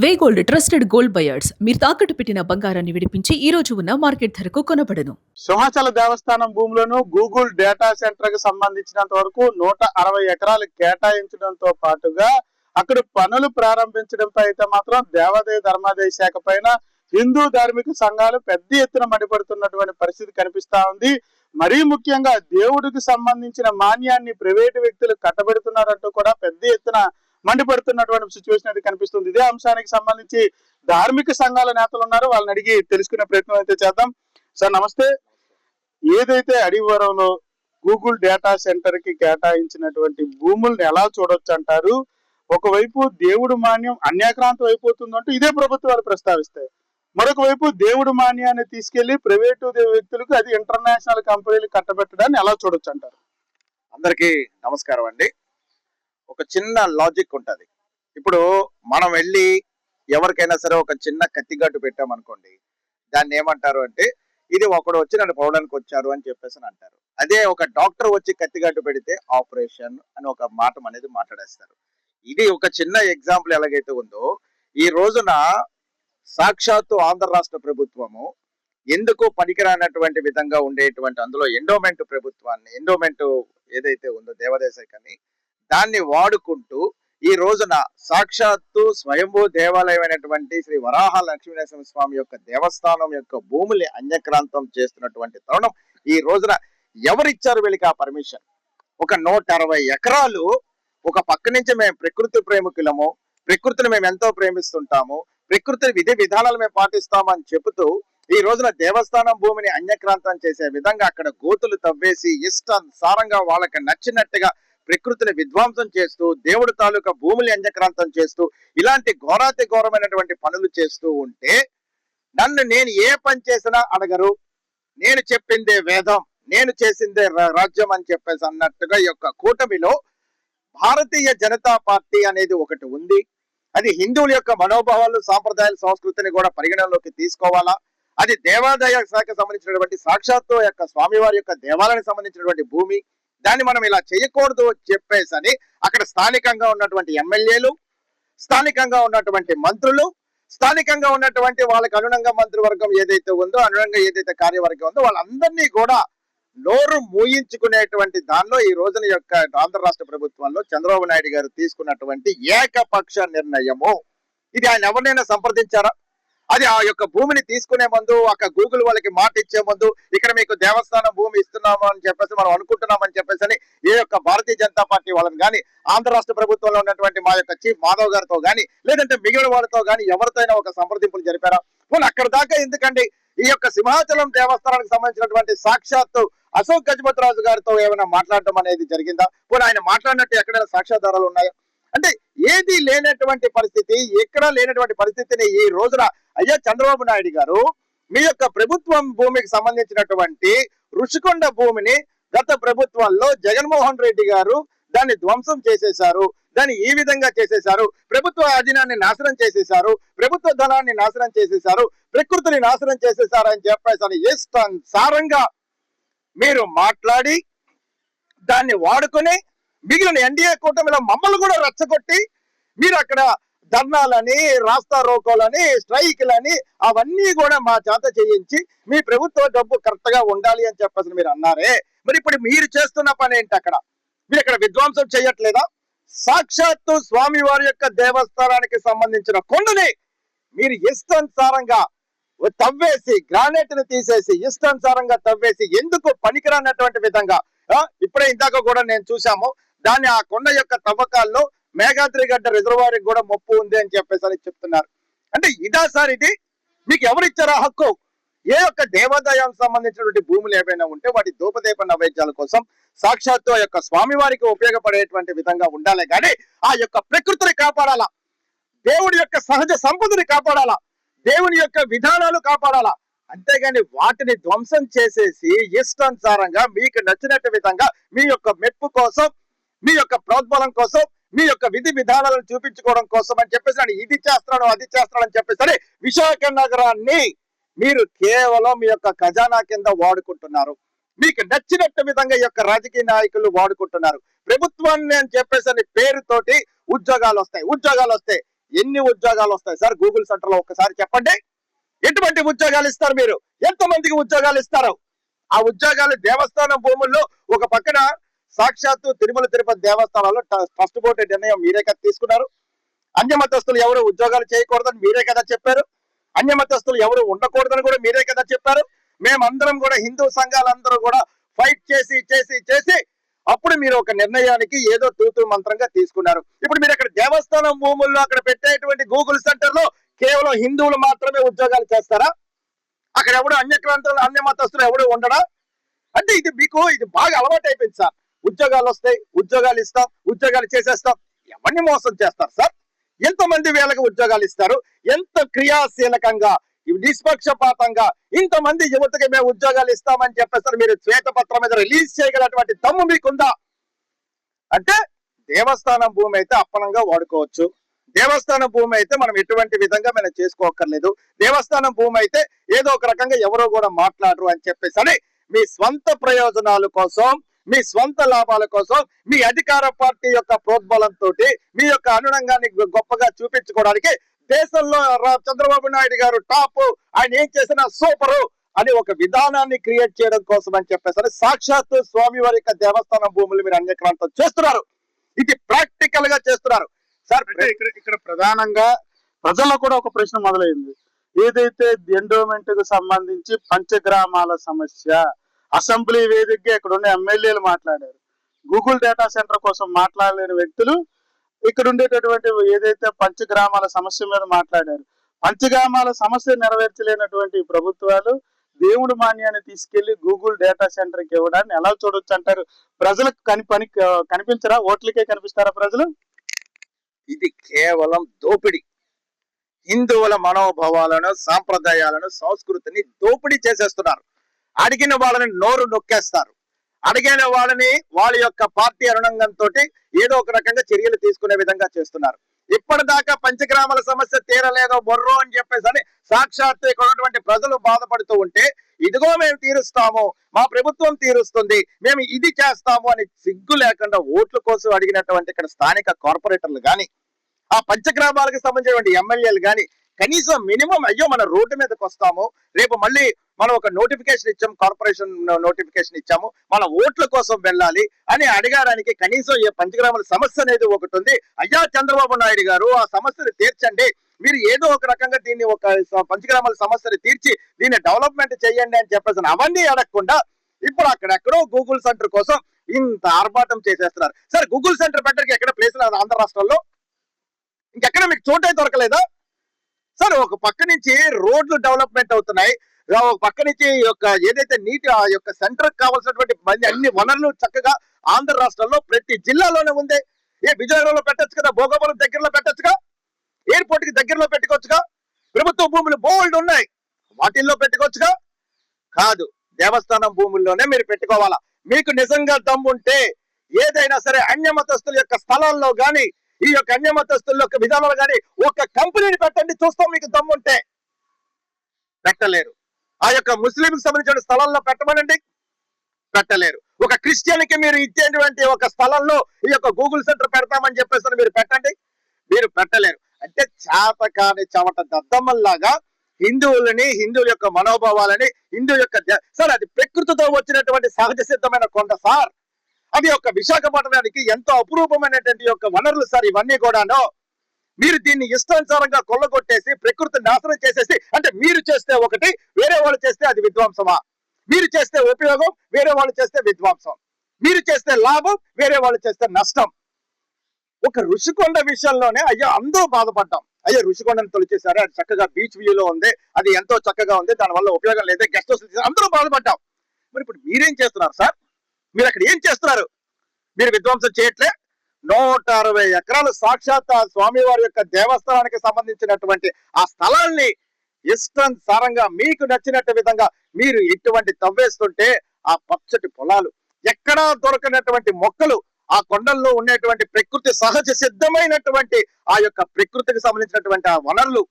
వే gold trusted gold buyers మీరు తాకట్టు పెట్టిన బంగారాన్ని విడిపించి ఈ రోజు ఉన్న మార్కెట్ ధరకు కొనబడను. సింహాచల దేవస్థానం భూములను గూగుల్ డేటా సెంటర్ కి సంబంధించినంత వరకు 160 ఎకరాలు కేటాయించడంతో పాటుగా అక్కడ పనులు ప్రారంభించడంపై అయితే మాత్రం దేవాదాయ ధర్మాదాయ శాఖ పైన హిందూ ధార్మిక సంఘాలు పెద్ద ఎత్తున మండిపడుతున్నటువంటి పరిస్థితి కనిపిస్తా ఉంది. మరీ ముఖ్యంగా దేవుడికి సంబంధించిన మాన్యాన్ని ప్రైవేటు వ్యక్తులు కట్టబెడుతున్నారంటూ కూడా పెద్ద ఎత్తున మండిపడుతున్నటువంటి సిచ్యువేషన్ అయితే కనిపిస్తుంది. ఇదే అంశానికి సంబంధించి ధార్మిక సంఘాల నేతలు ఉన్నారు, వాళ్ళని అడిగి తెలుసుకునే ప్రయత్నం అయితే చేద్దాం. సార్ నమస్తే. ఏదైతే అడివరంలో గూగుల్ డేటా సెంటర్ కి కేటాయించినటువంటి భూముల్ని ఎలా చూడొచ్చు అంటారు? ఒకవైపు దేవుడు మాన్యం అన్యాక్రాంతం అయిపోతుందంటూ ఇదే ప్రభుత్వాలు ప్రస్తావిస్తాయి, మరొక వైపు దేవుడు మాన్యాన్ని తీసుకెళ్లి ప్రైవేటు వ్యక్తులకు అది ఇంటర్నేషనల్ కంపెనీలు కట్టబెట్టడాన్ని ఎలా చూడొచ్చు అంటారు? అందరికీ నమస్కారం అండి. ఒక చిన్న లాజిక్ ఉంటది. ఇప్పుడు మనం వెళ్ళి ఎవరికైనా సరే ఒక చిన్న కత్తిగట్టు పెట్టామనుకోండి, దాన్ని ఏమంటారు అంటే ఇది ఒకడు వచ్చి నన్ను పోవడానికి వచ్చారు అని చెప్పేసి అంటారు. అదే ఒక డాక్టర్ వచ్చి కత్తిగట్టు పెడితే ఆపరేషన్ అని ఒక మాట అనేది మాట్లాడేస్తారు. ఇది ఒక చిన్న ఎగ్జాంపుల్ ఎలాగైతే ఉందో, ఈ రోజున సాక్షాత్తు ఆంధ్ర రాష్ట్ర ప్రభుత్వము ఎందుకు పనికిరానటువంటి విధంగా ఉండేటువంటి అందులో ఎండోమెంట్ ప్రభుత్వాన్ని ఎండోమెంట్ ఏదైతే ఉందో దేవాదాయ శాఖని దాన్ని వాడుకుంటూ ఈ రోజున సాక్షాత్తు స్వయంభూ దేవాలయమైనటువంటి శ్రీ వరాహ లక్ష్మీనరసింహ స్వామి యొక్క దేవస్థానం యొక్క భూముల్ని అన్యక్రాంతం చేస్తున్నటువంటి తరుణం. ఈ రోజున ఎవరిచ్చారు వీళ్ళకి ఆ పర్మిషన్? ఒక 160 ఎకరాలు ఒక పక్క నుంచి మేము ప్రకృతి ప్రేమికులము, ప్రకృతిని మేము ఎంతో ప్రేమిస్తుంటాము, ప్రకృతి విధి విధానాలు మేము పాటిస్తామని చెబుతూ ఈ రోజున దేవస్థానం భూమిని అన్యక్రాంతం చేసే విధంగా అక్కడ గోతులు తవ్వేసి ఇష్టానుసారంగా వాళ్ళకి నచ్చినట్టుగా ప్రకృతిని విధ్వంసం చేస్తూ దేవుడు తాలూకా భూములు అన్యక్రాంతం చేస్తూ ఇలాంటి ఘోరాతి ఘోరమైనటువంటి పనులు చేస్తూ ఉంటే నేను ఏ పని చేసినా అడగరు, నేను చెప్పిందే వేదం, నేను చేసిందే రాజ్యం అని చెప్పేసి అన్నట్టుగా ఈ యొక్క కూటమిలో భారతీయ జనతా పార్టీ అనేది ఒకటి ఉంది. అది హిందువుల యొక్క మనోభావాలు, సాంప్రదాయాలు, సంస్కృతిని కూడా పరిగణనలోకి తీసుకోవాలా? అది దేవాదాయ శాఖకు సంబంధించినటువంటి సాక్షాత్తు యొక్క స్వామివారి యొక్క దేవాలయానికి సంబంధించినటువంటి భూమి, దాన్ని మనం ఇలా చేయకూడదు చెప్పేసి అక్కడ స్థానికంగా ఉన్నటువంటి ఎమ్మెల్యేలు, స్థానికంగా ఉన్నటువంటి మంత్రులు, స్థానికంగా ఉన్నటువంటి వాళ్ళకి అనుగుణంగా మంత్రివర్గం ఏదైతే ఉందో, అనుగుణంగా ఏదైతే కార్యవర్గం ఉందో వాళ్ళందరినీ కూడా నోరు మూయించుకునేటువంటి దానిలో ఈ రోజున యొక్క ఆంధ్ర రాష్ట్ర ప్రభుత్వంలో చంద్రబాబు నాయుడు గారు తీసుకున్నటువంటి ఏకపక్ష నిర్ణయము. ఇది ఆయన ఎవరినైనా సంప్రదించారా? అది ఆ యొక్క భూమిని తీసుకునే ముందు అక్కడ గూగుల్ వాళ్ళకి మాట ఇచ్చే ముందు ఇక్కడ మీకు దేవస్థానం భూమి ఇస్తున్నాము అని చెప్పేసి మనం అనుకుంటున్నామని చెప్పేసి ఏ యొక్క భారతీయ జనతా పార్టీ వాళ్ళని కానీ ఆంధ్ర రాష్ట్ర ప్రభుత్వంలో ఉన్నటువంటి మా యొక్క చీఫ్ మాధవ్ గారితో కానీ లేదంటే మిగిలిన వాళ్ళతో కానీ ఎవరితో ఒక సంప్రదింపులు జరిపారా? పోనీ అక్కడ దాకా ఎందుకండి ఈ యొక్క సింహాచలం దేవస్థానానికి సంబంధించినటువంటి సాక్షాత్తు అశోక్ గజపతిరాజు గారితో ఏమైనా మాట్లాడటం అనేది జరిగిందా? పోనీ ఆయన మాట్లాడినట్టు ఎక్కడైనా సాక్ష్యాధారాలు ఉన్నాయా? అంటే ఏది లేనటువంటి పరిస్థితి, ఎక్కడా లేనటువంటి పరిస్థితిని ఈ రోజున అయ్యా చంద్రబాబు నాయుడు గారు మీ యొక్క ప్రభుత్వం భూమికి సంబంధించినటువంటి రుషికొండ భూమిని గత ప్రభుత్వంలో జగన్మోహన్ రెడ్డి గారు దాన్ని ధ్వంసం చేసేశారు, దాన్ని ఈ విధంగా చేసేశారు, ప్రభుత్వ అధీనాన్ని నాశనం చేసేశారు, ప్రభుత్వ ధనాన్ని నాశనం చేసేశారు, ప్రకృతిని నాశనం చేసేశారు అని చెప్పేసి ఇష్టానుసారంగా మీరు మాట్లాడి దాన్ని వాడుకొని మిగిలిన ఎన్డీఏ కూటమిలో మమ్మల్ని కూడా రెచ్చగొట్టి మీరు అక్కడ ధర్నాలని, రాస్తా రోకోలని, స్ట్రైక్లని అవన్నీ కూడా మా చేత చేయించి మీ ప్రభుత్వ డబ్బు కరెక్ట్ గా ఉండాలి అని చెప్పేసి మీరు అన్నారే, మరి ఇప్పుడు మీరు చేస్తున్న పని ఏంటి? అక్కడ మీరు అక్కడ విధ్వంసం చేయట్లేదా? సాక్షాత్తు స్వామి వారి యొక్క దేవస్థానానికి సంబంధించిన కొండని మీరు ఇష్టానుసారంగా తవ్వేసి గ్రానైట్ ని తీసేసి ఇష్టానుసారంగా తవ్వేసి ఎందుకు పనికిరానటువంటి విధంగా ఇప్పుడే ఇందాక కూడా నేను చూసాము, దాన్ని ఆ కొండ యొక్క తవ్వకాల్లో మేఘాద్రి గడ్డ రిజర్వాయర్ కూడా ముప్పు ఉంది అని చెప్పేసి చెప్తున్నారు. అంటే ఇదా సార్ ఇది? మీకు ఎవరిచ్చారా హక్కు? ఏ యొక్క దేవాదాయానికి సంబంధించినటువంటి భూములు ఏవైనా ఉంటే వాటి ధూపదీప నైవేద్యాల కోసం సాక్షాత్తు ఆ యొక్క స్వామివారికి ఉపయోగపడేటువంటి విధంగా ఉండాలి, కానీ ఆ యొక్క ప్రకృతిని కాపాడాలా, దేవుడి యొక్క సహజ సంపదని కాపాడాలా, దేవుని యొక్క విధానాలు కాపాడాలా. అంతేగాని వాటిని ధ్వంసం చేసేసి ఇష్టానుసారంగా మీకు నచ్చినట్టు విధంగా మీ యొక్క మెప్పు కోసం, మీ యొక్క ప్రోద్బలం కోసం, మీ యొక్క విధి విధానాలను చూపించుకోవడం కోసం అని చెప్పేసి ఇది చేస్తున్నాడు అది చేస్తున్నాడు అని చెప్పేసి విశాఖ నగరాన్ని మీరు కేవలం మీ యొక్క ఖజానా కింద వాడుకుంటున్నారు. మీకు నచ్చినట్టు విధంగా ఈ యొక్క రాజకీయ నాయకులు వాడుకుంటున్నారు. ప్రభుత్వాన్ని అని చెప్పేసి పేరుతోటి ఉద్యోగాలు వస్తాయి. ఎన్ని ఉద్యోగాలు వస్తాయి సార్ గూగుల్ సెంటర్ లో? ఒక్కసారి చెప్పండి. ఎటువంటి ఉద్యోగాలు ఇస్తారు మీరు? ఎంతమందికి ఉద్యోగాలు ఇస్తారు? ఆ ఉద్యోగాలు దేవస్థానం భూముల్లో ఒక పక్కన సాక్షాత్తు తిరుమల తిరుపతి దేవస్థానాల్లో ట్రస్ట్ బోర్డు నిర్ణయం మీరే కదా తీసుకున్నారు. అన్యమతస్తులు ఎవరు ఉద్యోగాలు చేయకూడదని మీరే కదా చెప్పారు. అన్యమతస్తులు ఎవరు ఉండకూడదని కూడా మీరే కదా చెప్పారు. మేమందరం కూడా హిందూ సంఘాలందరూ కూడా ఫైట్ చేసి చేసి చేసి అప్పుడు మీరు ఒక నిర్ణయానికి ఏదో తూతూ మంత్రంగా తీసుకున్నారు. ఇప్పుడు మీరు అక్కడ దేవస్థానం భూముల్లో అక్కడ పెట్టేటువంటి గూగుల్ సెంటర్ లో కేవలం హిందువులు మాత్రమే ఉద్యోగాలు చేస్తారా? అక్కడ ఎవడు అన్య మతస్థులు ఎవడు ఉండడా? అంటే ఇది మీకు ఇది బాగా అలవాటు అయిపోయింది సార్. ఉద్యోగాలు వస్తాయి, ఉద్యోగాలు ఇస్తాం, ఉద్యోగాలు చేసేస్తాం. ఎవరిని మోసం చేస్తారు సార్? ఎంతమంది వేలకు ఉద్యోగాలు ఇస్తారు? ఎంత క్రియాశీలకంగా నిష్పక్షపాతంగా ఇంతమంది యువతకి మేము ఉద్యోగాలు ఇస్తామని చెప్పేస్తారు. మీరు శ్వేతపత్రం మీద రిలీజ్ చేయగలటువంటి దమ్ము మీకుందా? అంటే దేవస్థానం భూమి అయితే అప్పనంగా వాడుకోవచ్చు. దేవస్థానం భూమి అయితే మనం ఎటువంటి విధంగా మనం చేసుకోక్కర్లేదు. దేవస్థానం భూమి అయితే ఏదో ఒక రకంగా ఎవరో కూడా మాట్లాడరు అని చెప్పేసి అని మీ స్వంత ప్రయోజనాల కోసం, మీ స్వంత లాభాల కోసం, మీ అధికార పార్టీ యొక్క ప్రోద్బలంతో మీ యొక్క అనురంగాన్ని గొప్పగా చూపించుకోవడానికి దేశంలో చంద్రబాబు నాయుడు గారు టాప్, ఆయన ఏం చేసినా సూపరు అని ఒక విధానాన్ని క్రియేట్ చేయడం కోసం అని చెప్పేసి సాక్షాత్తు స్వామివారి యొక్క దేవస్థానం భూములు మీరు అన్యక్రాంతం చేస్తున్నారు. ఇది ప్రాక్టికల్ గా చేస్తున్నారు సార్. ఇక్కడ ప్రధానంగా ప్రజల్లో కూడా ఒక ప్రశ్న మొదలైంది. ఏదైతే ఎండోమెంట్ కు సంబంధించి పంచగ్రామాల సమస్య అసెంబ్లీ వేదికగా ఇక్కడ ఉన్న ఎమ్మెల్యేలు మాట్లాడారు. గూగుల్ డేటా సెంటర్ కోసం మాట్లాడలేని వ్యక్తులు ఇక్కడ ఉండేటటువంటి ఏదైతే పంచగ్రామాల సమస్య మీద మాట్లాడారు. పంచగ్రామాల సమస్య నెరవేర్చలేనటువంటి ప్రభుత్వాలు దేవుడి మాన్యాన్ని తీసుకెళ్లి గూగుల్ డేటా సెంటర్ కి ఇవ్వడాన్ని ఎలా చూడొచ్చు అంటారు? ప్రజలకు కనిపించరా? ఓట్లకే కనిపిస్తారా ప్రజలు? ఇది కేవలం దోపిడీ. హిందువుల మనోభావాలను, సాంప్రదాయాలను, సంస్కృతిని దోపిడీ చేసేస్తున్నారు. అడిగిన వాళ్ళని నోరు నొక్కేస్తారు. అడిగిన వాళ్ళని వాళ్ళ యొక్క పార్టీ అనురంగంతో ఏదో ఒక రకంగా చర్యలు తీసుకునే విధంగా చేస్తున్నారు. ఇప్పటిదాకా పంచగ్రామాల సమస్య తీరలేదో బొర్రో అని చెప్పేసి అని సాక్షాత్తు ఇక్కడ ఉన్నటువంటి ప్రజలు బాధపడుతూ ఉంటే, ఇదిగో మేము తీరుస్తాము, మా ప్రభుత్వం తీరుస్తుంది, మేము ఇది చేస్తాము అని సిగ్గు లేకుండా ఓట్ల కోసం అడిగినటువంటి ఇక్కడ స్థానిక కార్పొరేటర్లు కానీ, ఆ పంచగ్రామాలకు సంబంధించినటువంటి ఎమ్మెల్యేలు కానీ కనీసం మినిమం అయ్యో మన రోడ్డు మీదకి వస్తాము, రేపు మళ్ళీ మనం ఒక నోటిఫికేషన్ ఇచ్చాము, కార్పొరేషన్ నోటిఫికేషన్ ఇచ్చాము, మన ఓట్ల కోసం వెళ్ళాలి అని అడగడానికి కనీసం ఏ పంచగ్రామాల సమస్య అనేది ఒకటి ఉంది. అయ్యా చంద్రబాబు నాయుడు గారు ఆ సమస్యను తీర్చండి, మీరు ఏదో ఒక రకంగా దీన్ని ఒక పంచగ్రామాల సమస్యను తీర్చి దీన్ని డెవలప్మెంట్ చేయండి అని చెప్పేసి అవన్నీ అడగకుండా ఇప్పుడు అక్కడెక్కడో గూగుల్ సెంటర్ కోసం ఇంత ఆర్భాటం చేసేస్తున్నారు. సార్ గూగుల్ సెంటర్ పెట్టడానికి ఎక్కడ ప్లేస్ లేదు ఆంధ్ర రాష్ట్రంలో? ఇంకెక్కడ మీకు చోటే దొరకలేదా సార్? ఒక పక్క నుంచి రోడ్లు డెవలప్మెంట్ అవుతున్నాయి, ఒక పక్క నుంచి ఏదైతే నీటి ఆ యొక్క సెంటర్ కావాల్సినటువంటి అన్ని వనరులు చక్కగా ఆంధ్ర రాష్ట్రంలో ప్రతి జిల్లాలోనే ఉంది. విజయనగరంలో పెట్టొచ్చు కదా, భోగాపురం దగ్గరలో పెట్టొచ్చుగా, ఎయిర్పోర్ట్ కి దగ్గరలో పెట్టుకోవచ్చుగా, ప్రభుత్వ భూములు బోల్డ్ ఉన్నాయి వాటిల్లో పెట్టుకోవచ్చుగా. కాదు, దేవస్థానం భూముల్లోనే మీరు పెట్టుకోవాలా. మీకు నిజంగా దమ్ముంటే ఏదైనా సరే అన్యమతస్తుల యొక్క స్థలాల్లో గాని, ఈ యొక్క అన్యమతస్తుల యొక్క విధానాలు గాని ఒక కంపెనీని పెట్టండి, చూస్తాం. మీకు దమ్ముంటే పెట్టలేరు. ఆ యొక్క ముస్లింకి సంబంధించిన స్థలంలో పెట్టమనండి, పెట్టలేరు. ఒక క్రిస్టియన్ కి మీరు ఇచ్చేటువంటి ఒక స్థలంలో ఈ యొక్క గూగుల్ సెంటర్ పెడతామని చెప్పేసి మీరు పెట్టండి, మీరు పెట్టలేరు. అంటే చేతకాని చవట దద్దమ్మల్లాగా హిందువులని, హిందువుల యొక్క మనోభావాలని, హిందువు యొక్క సార్ అది ప్రకృతితో వచ్చినటువంటి సహజ సిద్ధమైన కొండ సార్. అది ఒక విశాఖపట్నానికి ఎంతో అపురూపమైనటువంటి యొక్క వనరులు సార్ ఇవన్నీ కూడాను. మీరు దీన్ని ఇష్టానుసారంగా కొల్లగొట్టేసి ప్రకృతిని నాశనం చేసేసి, అంటే మీరు చేస్తే ఒకటి, వేరే వాళ్ళు చేస్తే అది విధ్వంసమా? మీరు చేస్తే ఉపయోగం, వేరే వాళ్ళు చేస్తే విధ్వంసం. మీరు చేస్తే లాభం, వేరే వాళ్ళు చేస్తే నష్టం. ఒక ఋషికొండ విషయంలోనే అయ్యో అందరూ బాధపడ్డాం. అయ్యో ఋషికొండను తొలిచేశారు, అది చక్కగా బీచ్ వ్యూలో ఉంది, అది ఎంతో చక్కగా ఉంది, దానివల్ల ఉపయోగం లేదు, గెస్ట్ హౌస్ అందరూ బాధపడ్డాం. మరి ఇప్పుడు మీరేం చేస్తున్నారు సార్? మీరు అక్కడ ఏం చేస్తున్నారు? మీరు విధ్వంసం చేయట్లే. 160 ఎకరాలు సాక్షాత్ ఆ స్వామివారి యొక్క దేవస్థానానికి సంబంధించినటువంటి ఆ స్థలాల్ని ఇష్టానుసారంగా మీకు నచ్చినట్టు విధంగా మీరు ఎటువంటి తవ్వేస్తుంటే, ఆ పచ్చటి పొలాలు, ఎక్కడా దొరకనటువంటి మొక్కలు, ఆ కొండల్లో ఉండేటువంటి ప్రకృతి సహజ సిద్ధమైనటువంటి ఆ యొక్క ప్రకృతికి సంబంధించినటువంటి ఆ వనరులు,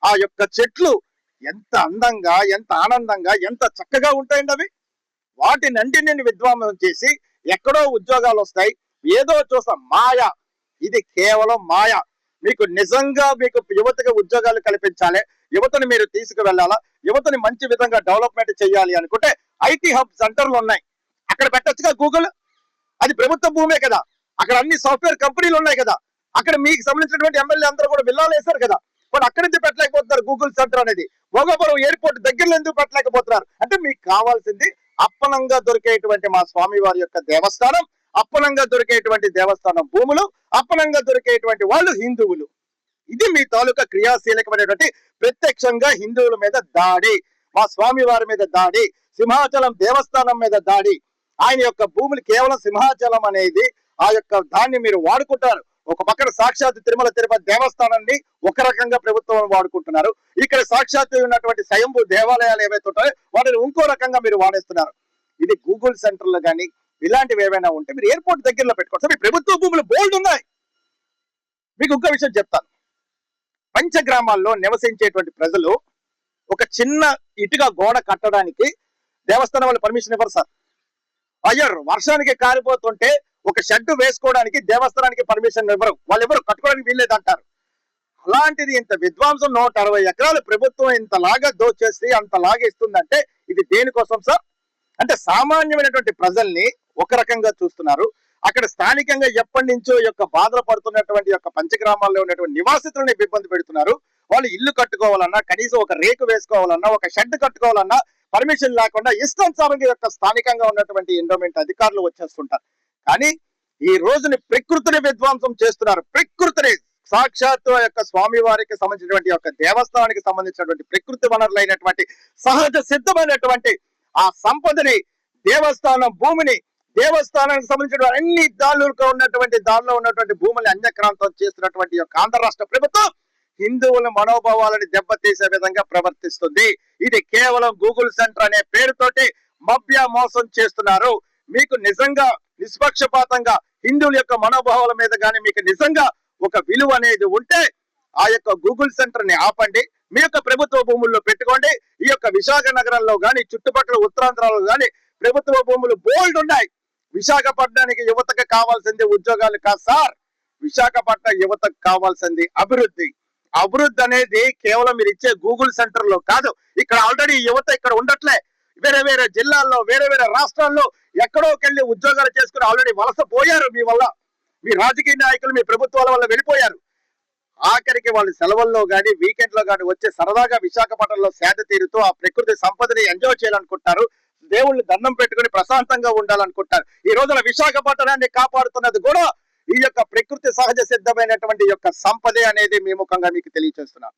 ఆ యొక్క చెట్లు ఎంత అందంగా, ఎంత ఆనందంగా, ఎంత చక్కగా ఉంటాయండి అవి. వాటినంటిని విధ్వంసం చేసి ఎక్కడో ఉద్యోగాలు వస్తాయి, ఏదో చూస్తాం. మాయ, ఇది కేవలం మాయ. మీకు నిజంగా మీకు యువతకి ఉద్యోగాలు కల్పించాలి, యువతని మీరు తీసుకువెళ్ళాలా, యువతని మంచి విధంగా డెవలప్మెంట్ చేయాలి అనుకుంటే ఐటీ హబ్ సెంటర్లు ఉన్నాయి, అక్కడ పెట్టొచ్చుగా గూగుల్. అది ప్రభుత్వ భూమే కదా, అక్కడ అన్ని సాఫ్ట్వేర్ కంపెనీలు ఉన్నాయి కదా, అక్కడ మీకు సంబంధించినటువంటి ఎమ్మెల్యే అందరూ కూడా బిల్లాలు వేశారు కదా, మరి అక్కడి నుంచి పెట్టలేకపోతున్నారు గూగుల్ సెంటర్ అనేది. భోగాపురం ఎయిర్పోర్ట్ దగ్గరలో ఎందుకు పెట్టలేకపోతున్నారు అంటే మీకు కావాల్సింది అప్పనంగా దొరికేటువంటి మా స్వామి వారి యొక్క దేవస్థానం, అప్పనంగా దొరికేటువంటి దేవస్థానం భూములు, అప్పనంగా దొరికేటువంటి వాళ్ళు హిందువులు. ఇది మీ తాలూకా క్రియాశీలకమైనటువంటి ప్రత్యక్షంగా హిందువుల మీద దాడి, మా స్వామి వారి మీద దాడి, సింహాచలం దేవస్థానం మీద దాడి. ఆయన యొక్క భూములు కేవలం సింహాచలం అనేది ఆ యొక్క దాన్ని మీరు వాడుకుంటారు. ఒక పక్కన సాక్షాత్ తిరుమల తిరుపతి దేవస్థానాన్ని ఒక రకంగా ప్రభుత్వం వాడుకుంటున్నారు, ఇక్కడ సాక్షాత్తు ఉన్నటువంటి స్వయంభూ దేవాలయాలు ఏవైతే ఉంటాయో వాటిని ఇంకో రకంగా మీరు వాడేస్తున్నారు. ఇది గూగుల్ సెంటర్లు కానీ ఇలాంటివి ఏవైనా ఉంటే మీరు ఎయిర్పోర్ట్ దగ్గరలో పెట్టుకోవచ్చు. మీ ప్రభుత్వ భూములు బోల్డ్ ఉన్నాయి. మీకు ఇంకో విషయం చెప్తాను, పంచగ్రామాల్లో నివసించేటువంటి ప్రజలు ఒక చిన్న ఇటుక గోడ కట్టడానికి దేవస్థానం వాళ్ళు పర్మిషన్ ఇవ్వరు సార్. అయ్యారు వర్షానికి కారిపోతుంటే ఒక షెడ్ వేసుకోవడానికి దేవస్థానానికి పర్మిషన్ ఇవ్వరు, వాళ్ళు ఎవరు కట్టుకోవడానికి వీల్లేదు అంటారు. అలాంటిది ఇంత విధ్వంసం 160 ఎకరాలు ప్రభుత్వం ఇంతలాగా దోచేసి అంతలాగా ఇస్తుందంటే ఇది దేనికోసం సార్? అంటే సామాన్యమైనటువంటి ప్రజల్ని ఒక రకంగా చూస్తున్నారు, అక్కడ స్థానికంగా ఎప్పటి నుంచో యొక్క బాధలు పడుతున్నటువంటి యొక్క పంచగ్రామాల్లో ఉన్నటువంటి నివాసితులను ఇబ్బంది పెడుతున్నారు. వాళ్ళు ఇల్లు కట్టుకోవాలన్నా, కనీసం ఒక రేకు వేసుకోవాలన్నా, ఒక షెడ్ కట్టుకోవాలన్నా పర్మిషన్ లేకుండా ఇష్టానుసారంగా యొక్క స్థానికంగా ఉన్నటువంటి ఎండోమెంట్ అధికారులు వచ్చేస్తుంటారు. కానీ ఈ రోజుని ప్రకృతిని విధ్వంసం చేస్తున్నారు. ప్రకృతిని సాక్షాత్తు యొక్క స్వామి వారికి సంబంధించినటువంటి యొక్క దేవస్థానానికి సంబంధించినటువంటి ప్రకృతి వనరులైనటువంటి సహజ సిద్ధమైనటువంటి ఆ సంపదని, దేవస్థానం భూమిని, దేవస్థానానికి సంబంధించిన అన్ని దారులుగా ఉన్నటువంటి దారిలో ఉన్నటువంటి భూముల్ని అన్యక్రాంతం చేస్తున్నటువంటి యొక్క ఆంధ్ర రాష్ట్ర ప్రభుత్వం హిందువుల మనోభావాలని దెబ్బతీసే విధంగా ప్రవర్తిస్తుంది. ఇది కేవలం గూగుల్ సెంటర్ అనే పేరుతోటి మభ్య మోసం చేస్తున్నారు. మీకు నిజంగా నిష్పక్షపాతంగా హిందువుల యొక్క మనోభావాల మీద కానీ మీకు నిజంగా ఒక విలువ అనేది ఉంటే ఆ యొక్క గూగుల్ సెంటర్ ని ఆపండి, మీ యొక్క ప్రభుత్వ భూముల్లో పెట్టుకోండి. ఈ యొక్క విశాఖ నగరంలో కానీ చుట్టుపక్కల ఉత్తరాంధ్రాలో కానీ ప్రభుత్వ భూములు బోల్డ్ ఉన్నాయి. విశాఖపట్నానికి యువతకు కావాల్సింది ఉద్యోగాలు కాదు సార్, విశాఖపట్నం యువతకు కావాల్సింది అభివృద్ధి. అభివృద్ధి అనేది కేవలం మీరు ఇచ్చే గూగుల్ సెంటర్ లో కాదు. ఇక్కడ ఆల్రెడీ యువత ఇక్కడ ఉండట్లే, వేరే వేరే జిల్లాల్లో వేరే వేరే రాష్ట్రాల్లో ఎక్కడోకెళ్ళి ఉద్యోగాలు చేసుకుని ఆల్రెడీ వలస పోయారు. మీ వల్ల, మీ రాజకీయ నాయకులు, మీ ప్రభుత్వాల వల్ల వెళ్ళిపోయారు. ఆఖరికి వాళ్ళు సెలవుల్లో కానీ వీకెండ్ లో కానీ వచ్చే సరదాగా విశాఖపట్నంలో సేద తీరుతూ ఆ ప్రకృతి సంపదని ఎంజాయ్ చేయాలనుకుంటారు, దేవుళ్ళని దండం పెట్టుకుని ప్రశాంతంగా ఉండాలనుకుంటారు. ఈ రోజున విశాఖపట్నాన్ని కాపాడుతున్నది కూడా ఈ యొక్క ప్రకృతి సహజ సిద్ధమైనటువంటి యొక్క సంపదే అనేది మీ ముఖంగా మీకు తెలియజేస్తున్నాను.